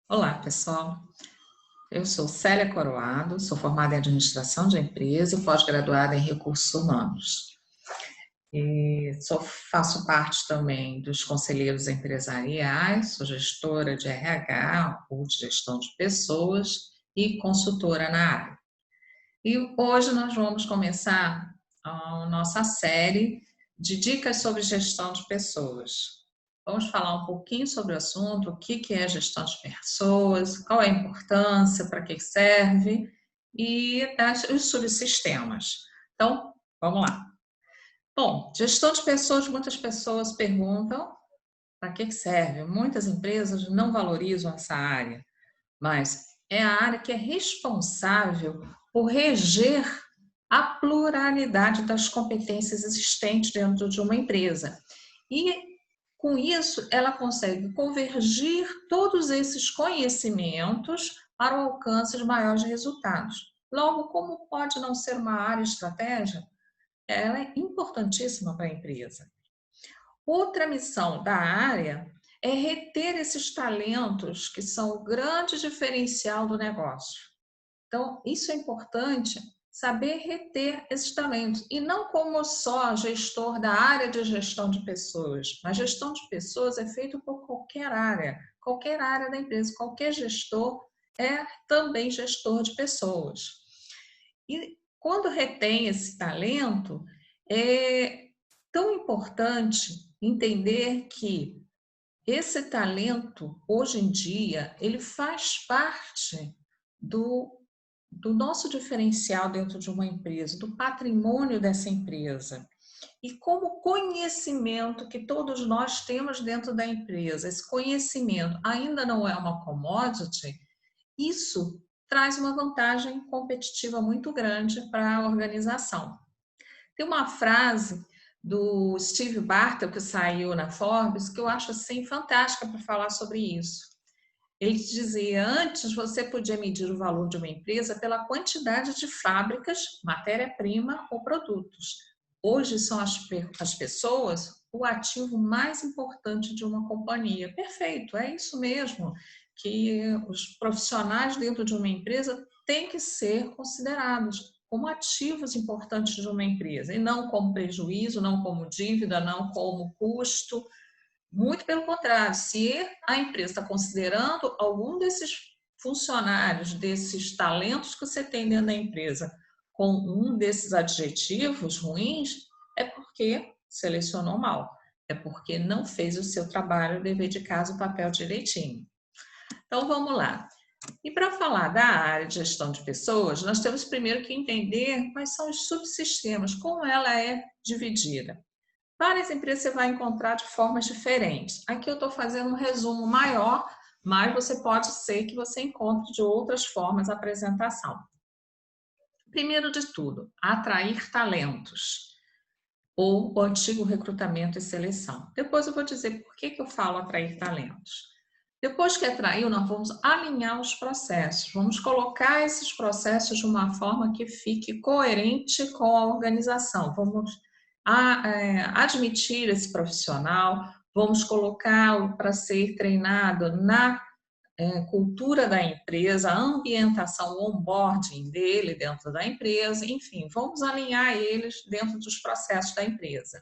Olá, pessoal. Eu sou Célia Coroado, sou formada em Administração de Empresa e pós-graduada em Recursos Humanos. Faço parte também dos conselheiros empresariais, sou gestora de RH ou de gestão de pessoas e consultora na área. E hoje nós vamos começar a nossa série de dicas sobre gestão de pessoas. Vamos falar um pouquinho sobre o assunto, o que é gestão de pessoas, qual é a importância, para que serve e os subsistemas. Então, vamos lá. Bom, gestão de pessoas, muitas pessoas perguntam para que serve. Muitas empresas não valorizam essa área, mas é a área que é responsável por reger a pluralidade das competências existentes dentro de uma empresa. E, com isso, ela consegue convergir todos esses conhecimentos para o alcance de maiores resultados. Logo, como pode não ser uma área estratégia, ela é importantíssima para a empresa. Outra missão da área é reter esses talentos que são o grande diferencial do negócio. Então, isso é importante, saber reter esses talentos. E não como só gestor da área de gestão de pessoas, mas gestão de pessoas é feito por qualquer área da empresa. Qualquer gestor é também gestor de pessoas. E quando retém esse talento, é tão importante entender que esse talento, hoje em dia, ele faz parte do nosso diferencial dentro de uma empresa, do patrimônio dessa empresa. E como conhecimento que todos nós temos dentro da empresa, esse conhecimento ainda não é uma commodity, isso traz uma vantagem competitiva muito grande para a organização. Tem uma frase do Steve Bartle que saiu na Forbes que eu acho assim fantástica para falar sobre isso. Ele dizia: antes você podia medir o valor de uma empresa pela quantidade de fábricas, matéria-prima ou produtos. Hoje são as pessoas o ativo mais importante de uma companhia. Perfeito, é isso mesmo, que os profissionais dentro de uma empresa têm que ser considerados como ativos importantes de uma empresa, e não como prejuízo, não como dívida, não como custo. Muito pelo contrário, se a empresa está considerando algum desses funcionários, desses talentos que você tem dentro da empresa, com um desses adjetivos ruins, é porque selecionou mal, é porque não fez o seu trabalho, o dever de casa, o papel direitinho. Então vamos lá. E para falar da área de gestão de pessoas, nós temos primeiro que entender quais são os subsistemas, como ela é dividida. Várias empresas você vai encontrar de formas diferentes. Aqui eu estou fazendo um resumo maior, mas você pode ser que você encontre de outras formas a apresentação. Primeiro de tudo, atrair talentos, ou o antigo recrutamento e seleção. Depois eu vou dizer por que eu falo atrair talentos. Depois que atraiu, nós vamos alinhar os processos, vamos colocar esses processos de uma forma que fique coerente com a organização. Vamos admitir esse profissional, vamos colocá-lo para ser treinado na cultura da empresa, a ambientação, o onboarding dele dentro da empresa, enfim, vamos alinhar eles dentro dos processos da empresa.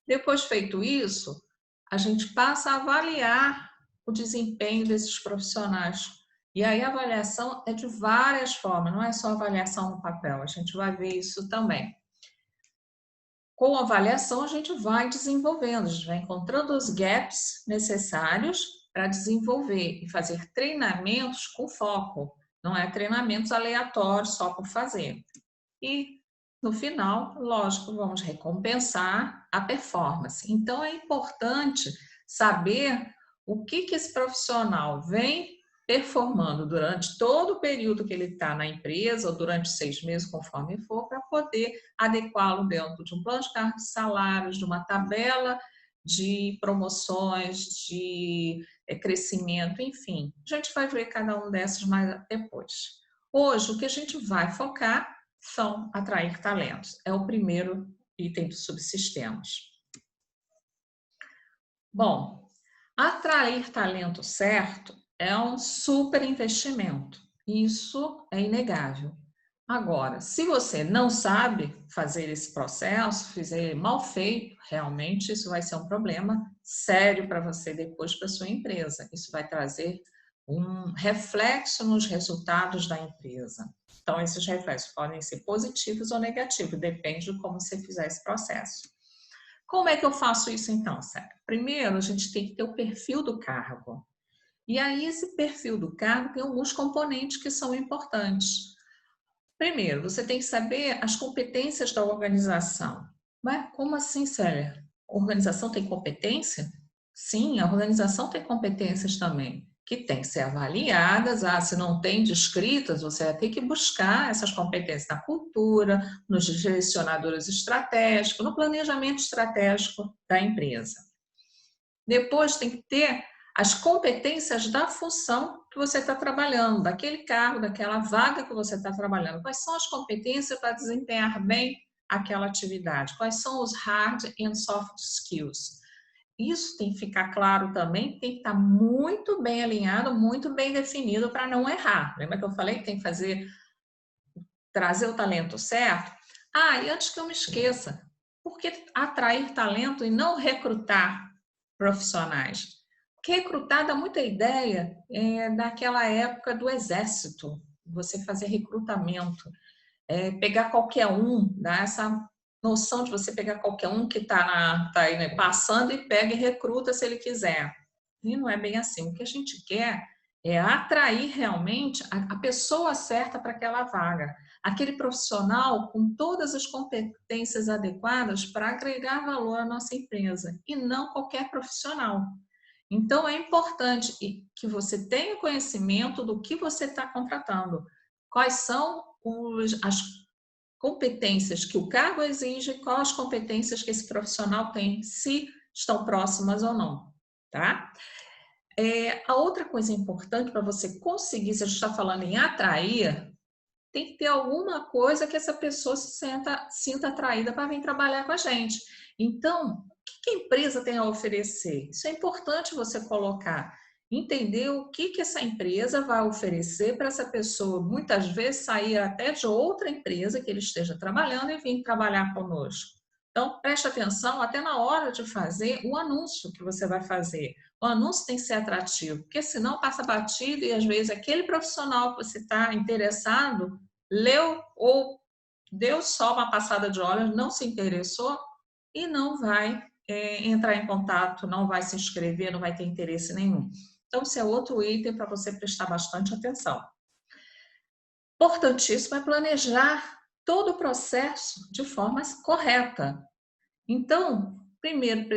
Depois feito isso, a gente passa a avaliar o desempenho desses profissionais. E aí a avaliação é de várias formas, não é só avaliação no papel, a gente vai ver isso também. Com a avaliação, a gente vai desenvolvendo, a gente vai encontrando os gaps necessários para desenvolver e fazer treinamentos com foco, não é treinamentos aleatórios só por fazer. E, no final, lógico, vamos recompensar a performance. Então, é importante saber o que esse profissional vem performando durante todo o período que ele está na empresa, ou durante 6 meses, conforme for, para poder adequá-lo dentro de um plano de cargos de salários, de uma tabela de promoções, de crescimento, enfim. A gente vai ver cada um desses mais depois. Hoje, o que a gente vai focar são atrair talentos. É o primeiro item dos subsistemas. Bom, atrair talento certo É um super investimento. Isso é inegável. Agora, se você não sabe fazer esse processo, fizer mal feito, realmente isso vai ser um problema sério para você depois para sua empresa. Isso vai trazer um reflexo nos resultados da empresa. Então, esses reflexos podem ser positivos ou negativos, depende de como você fizer esse processo. Como é que eu faço isso então, Sérgio? Primeiro, a gente tem que ter o perfil do cargo. E aí, esse perfil do cargo tem alguns componentes que são importantes. Primeiro, você tem que saber as competências da organização. Mas como assim, Célia? A organização tem competência? Sim, a organização tem competências também, que têm que ser avaliadas. Ah, se não tem descritas, você vai ter que buscar essas competências na cultura, nos direcionadores estratégicos, no planejamento estratégico da empresa. Depois tem que ter as competências da função que você está trabalhando, daquele cargo, daquela vaga que você está trabalhando. Quais são as competências para desempenhar bem aquela atividade? Quais são os hard and soft skills? Isso tem que ficar claro também, tem que estar muito bem alinhado, muito bem definido para não errar. Lembra que eu falei que tem que trazer o talento certo? Ah, e antes que eu me esqueça, por que atrair talento e não recrutar profissionais? Porque recrutar dá muita ideia daquela época do exército, você fazer recrutamento, pegar qualquer um, dá essa noção de você pegar qualquer um que está aí, né, passando e pega e recruta se ele quiser. E não é bem assim. O que a gente quer é atrair realmente a pessoa certa para aquela vaga, aquele profissional com todas as competências adequadas para agregar valor à nossa empresa, e não qualquer profissional. Então, é importante que você tenha conhecimento do que você está contratando, quais são as competências que o cargo exige, quais as competências que esse profissional tem, se estão próximas ou não, tá? A outra coisa importante para você conseguir, se a gente está falando em atrair, tem que ter alguma coisa que essa pessoa sinta atraída para vir trabalhar com a gente. Então, o que a empresa tem a oferecer? Isso é importante você colocar. Entender o que essa empresa vai oferecer para essa pessoa, muitas vezes sair até de outra empresa que ele esteja trabalhando e vir trabalhar conosco. Então, preste atenção até na hora de fazer o anúncio que você vai fazer. O anúncio tem que ser atrativo, porque senão passa batido e às vezes aquele profissional que você está interessado leu ou deu só uma passada de olhos, não se interessou e não vai entrar em contato, não vai se inscrever, não vai ter interesse nenhum. Então, esse é outro item para você prestar bastante atenção. Importantíssimo é planejar todo o processo de forma correta. Então, primeiro,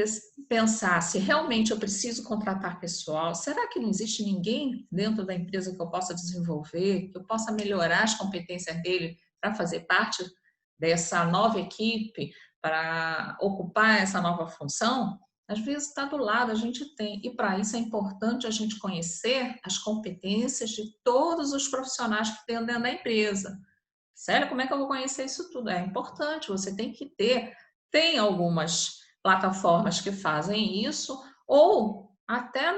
pensar se realmente eu preciso contratar pessoal. Será que não existe ninguém dentro da empresa que eu possa desenvolver, que eu possa melhorar as competências dele para fazer parte dessa nova equipe, para ocupar essa nova função? Às vezes está do lado, a gente tem. E para isso é importante a gente conhecer as competências de todos os profissionais que tem dentro da empresa. Sério, como é que eu vou conhecer isso tudo? É importante, você tem que ter. Tem algumas plataformas que fazem isso, ou até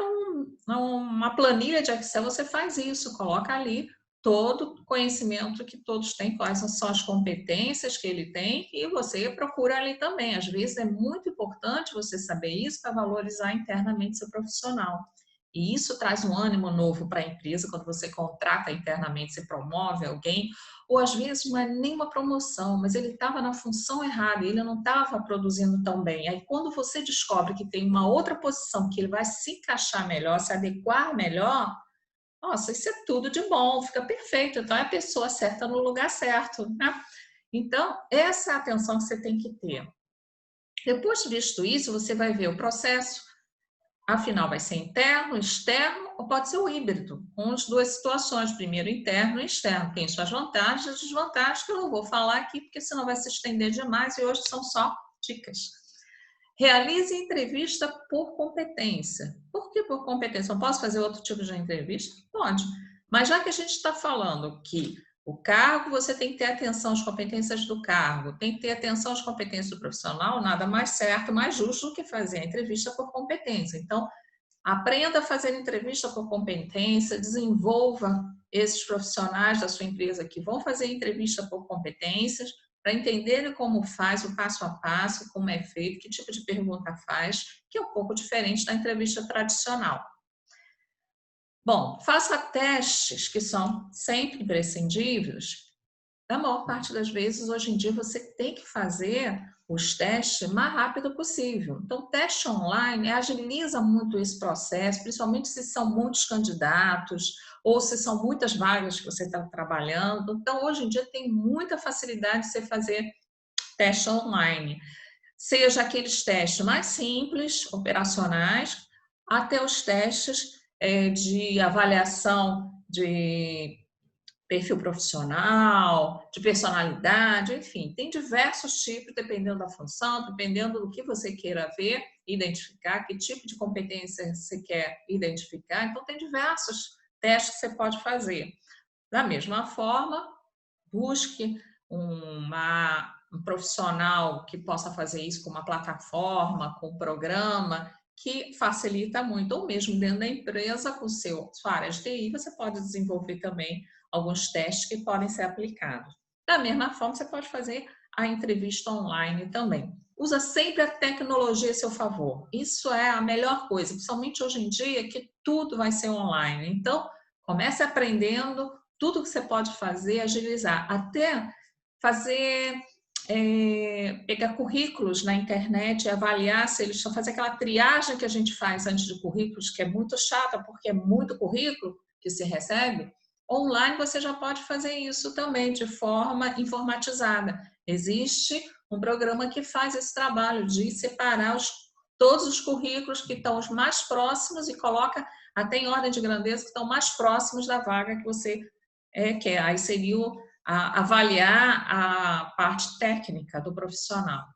numa planilha de Excel você faz isso, coloca ali todo o conhecimento que todos têm, quais são as competências que ele tem, e você procura ali também. Às vezes é muito importante você saber isso para valorizar internamente seu profissional. E isso traz um ânimo novo para a empresa quando você contrata internamente, você promove alguém, ou às vezes não é nenhuma promoção, mas ele estava na função errada, ele não estava produzindo tão bem. Aí quando você descobre que tem uma outra posição que ele vai se encaixar melhor, se adequar melhor, nossa, isso é tudo de bom, fica perfeito. Então é a pessoa certa no lugar certo, né? Então, essa é a atenção que você tem que ter. Depois de visto isso, você vai ver o processo. Afinal, vai ser interno, externo ou pode ser o híbrido, com as duas situações, primeiro interno e externo. Tem suas vantagens e desvantagens, que eu não vou falar aqui, porque senão vai se estender demais e hoje são só dicas. Realize entrevista por competência. Por que por competência? Não posso fazer outro tipo de entrevista? Pode. Mas já que a gente está falando que o cargo, você tem que ter atenção às competências do cargo, tem que ter atenção às competências do profissional, nada mais certo, mais justo do que fazer a entrevista por competência. Então, Aprenda a fazer entrevista por competência, desenvolva esses profissionais da sua empresa que vão fazer entrevista por competências, para entenderem como faz, o passo a passo, como é feito, que tipo de pergunta faz, que é um pouco diferente da entrevista tradicional. Bom, faça testes que são sempre imprescindíveis. Na maior parte das vezes, hoje em dia, você tem que fazer os testes o mais rápido possível. Então, teste online agiliza muito esse processo, principalmente se são muitos candidatos ou se são muitas vagas que você está trabalhando. Então, hoje em dia, tem muita facilidade de você fazer teste online. Seja aqueles testes mais simples, operacionais, até os testes de avaliação de perfil profissional, de personalidade, enfim, tem diversos tipos, dependendo da função, dependendo do que você queira ver, identificar, que tipo de competência você quer identificar. Então, tem diversos testes que você pode fazer. Da mesma forma, busque um profissional que possa fazer isso com uma plataforma, com um programa, que facilita muito, ou mesmo dentro da empresa, com sua área de TI, você pode desenvolver também alguns testes que podem ser aplicados. Da mesma forma, você pode fazer a entrevista online também. Usa sempre a tecnologia a seu favor. Isso é a melhor coisa, principalmente hoje em dia, que tudo vai ser online. Então, comece aprendendo tudo que você pode fazer, agilizar, até fazer pegar currículos na internet e avaliar se eles estão fazendo aquela triagem que a gente faz antes de currículos, que é muito chata, porque é muito currículo que se recebe. Online você já pode fazer isso também de forma informatizada. Existe um programa que faz esse trabalho de separar todos os currículos que estão os mais próximos e coloca até em ordem de grandeza que estão mais próximos da vaga que você quer. Aí seria avaliar a parte técnica do profissional.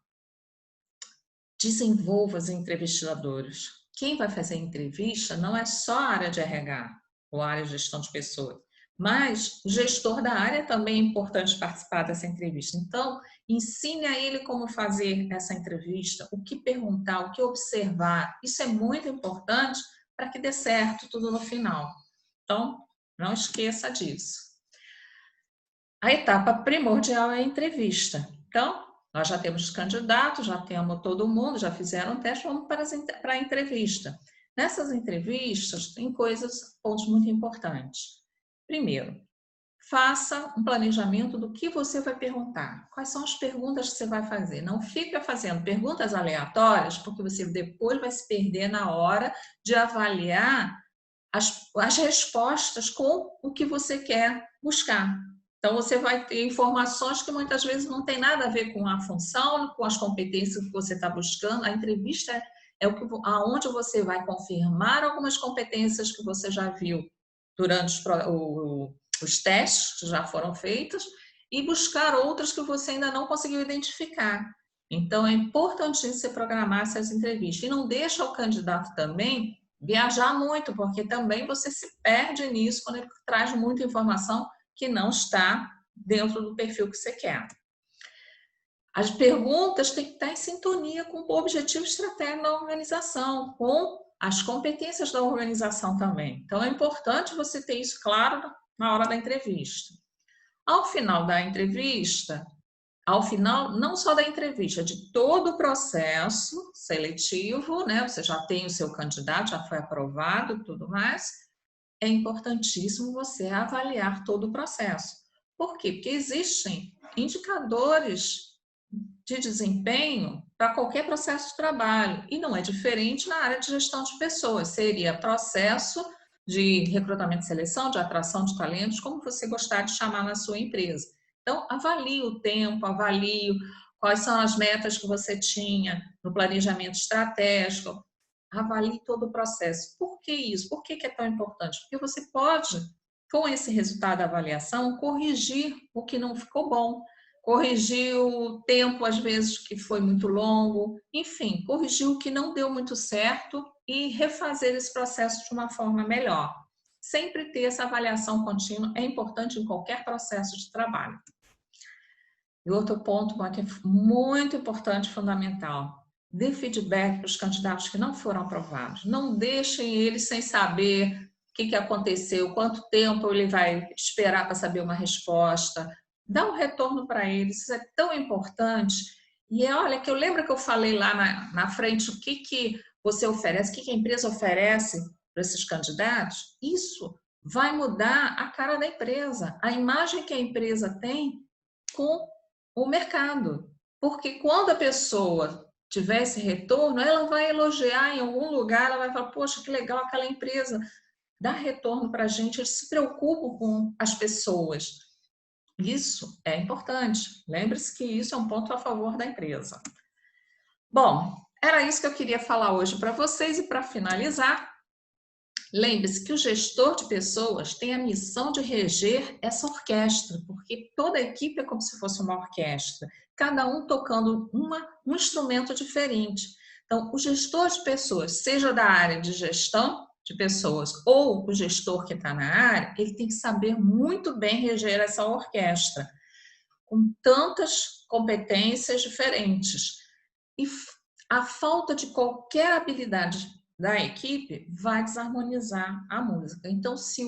Desenvolva os entrevistadores. Quem vai fazer a entrevista não é só a área de RH ou a área de gestão de pessoas, mas o gestor da área também é importante participar dessa entrevista. Então, ensine a ele como fazer essa entrevista, o que perguntar, o que observar. Isso é muito importante para que dê certo tudo no final. Então, não esqueça disso. A etapa primordial é a entrevista. Então, nós já temos os candidatos, já temos todo mundo, já fizeram o teste, vamos para a entrevista. Nessas entrevistas, tem pontos muito importantes. Primeiro, faça um planejamento do que você vai perguntar. Quais são as perguntas que você vai fazer? Não fica fazendo perguntas aleatórias, porque você depois vai se perder na hora de avaliar as respostas com o que você quer buscar. Então, você vai ter informações que muitas vezes não tem nada a ver com a função, com as competências que você está buscando. A entrevista é aonde você vai confirmar algumas competências que você já viu durante os testes que já foram feitos e buscar outras que você ainda não conseguiu identificar. Então, é importante você programar essas entrevistas. E não deixa o candidato também viajar muito, porque também você se perde nisso quando ele traz muita informação que não está dentro do perfil que você quer. As perguntas têm que estar em sintonia com o objetivo estratégico da organização, com as competências da organização também. Então, é importante você ter isso claro na hora da entrevista. Ao final da entrevista, ao final, não só da entrevista, de todo o processo seletivo, né? Você já tem o seu candidato, já foi aprovado e tudo mais, é importantíssimo você avaliar todo o processo. Por quê? Porque existem indicadores de desempenho para qualquer processo de trabalho e não é diferente na área de gestão de pessoas. Seria processo de recrutamento e seleção, de atração de talentos, como você gostar de chamar na sua empresa. Então, avalie o tempo, avalie quais são as metas que você tinha no planejamento estratégico, avalie todo o processo. Por que isso? Por que é tão importante? Porque você pode, com esse resultado da avaliação, corrigir o que não ficou bom, corrigir o tempo, às vezes, que foi muito longo, enfim, corrigir o que não deu muito certo e refazer esse processo de uma forma melhor. Sempre ter essa avaliação contínua é importante em qualquer processo de trabalho. E outro ponto que é muito importante, fundamental, dê feedback para os candidatos que não foram aprovados. Não deixem eles sem saber o que aconteceu, quanto tempo ele vai esperar para saber uma resposta. Dá um retorno para eles, isso é tão importante. E olha, que eu lembro que eu falei lá na frente o que você oferece, o que a empresa oferece para esses candidatos. Isso vai mudar a cara da empresa, a imagem que a empresa tem com o mercado. Porque quando a pessoa tiver esse retorno, ela vai elogiar em algum lugar, ela vai falar, poxa, que legal aquela empresa, dá retorno para a gente, eles se preocupam com as pessoas. Isso é importante. Lembre-se que isso é um ponto a favor da empresa. Bom, era isso que eu queria falar hoje para vocês e para finalizar, lembre-se que o gestor de pessoas tem a missão de reger essa orquestra, porque toda a equipe é como se fosse uma orquestra, cada um tocando um instrumento diferente. Então, o gestor de pessoas, seja da área de gestão de pessoas ou o gestor que está na área, ele tem que saber muito bem reger essa orquestra, com tantas competências diferentes. E a falta de qualquer habilidade da equipe vai desarmonizar a música. Então, se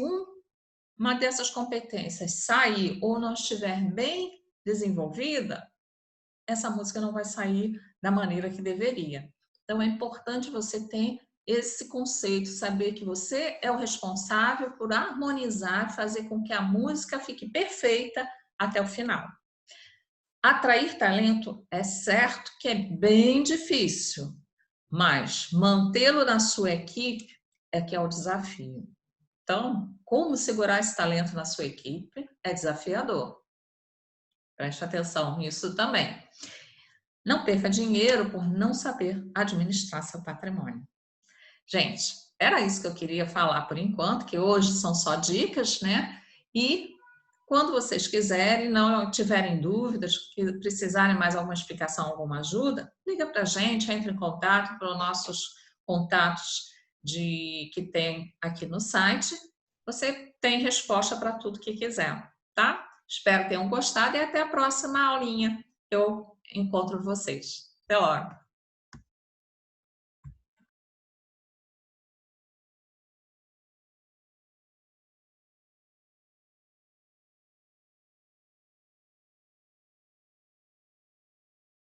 uma dessas competências sair ou não estiver bem desenvolvida, essa música não vai sair da maneira que deveria. Então, é importante você ter esse conceito, saber que você é o responsável por harmonizar, fazer com que a música fique perfeita até o final. Atrair talento é certo que é bem difícil, mas mantê-lo na sua equipe é que é o desafio. Então, como segurar esse talento na sua equipe é desafiador. Preste atenção nisso também. Não perca dinheiro por não saber administrar seu patrimônio. Gente, era isso que eu queria falar por enquanto, que hoje são só dicas, né? E quando vocês quiserem, não tiverem dúvidas, que precisarem mais alguma explicação, alguma ajuda, liga para a gente, entre em contato pelos nossos contatos que tem aqui no site. Você tem resposta para tudo que quiser, tá? Espero que tenham gostado e até a próxima aulinha. Eu encontro vocês. Até logo!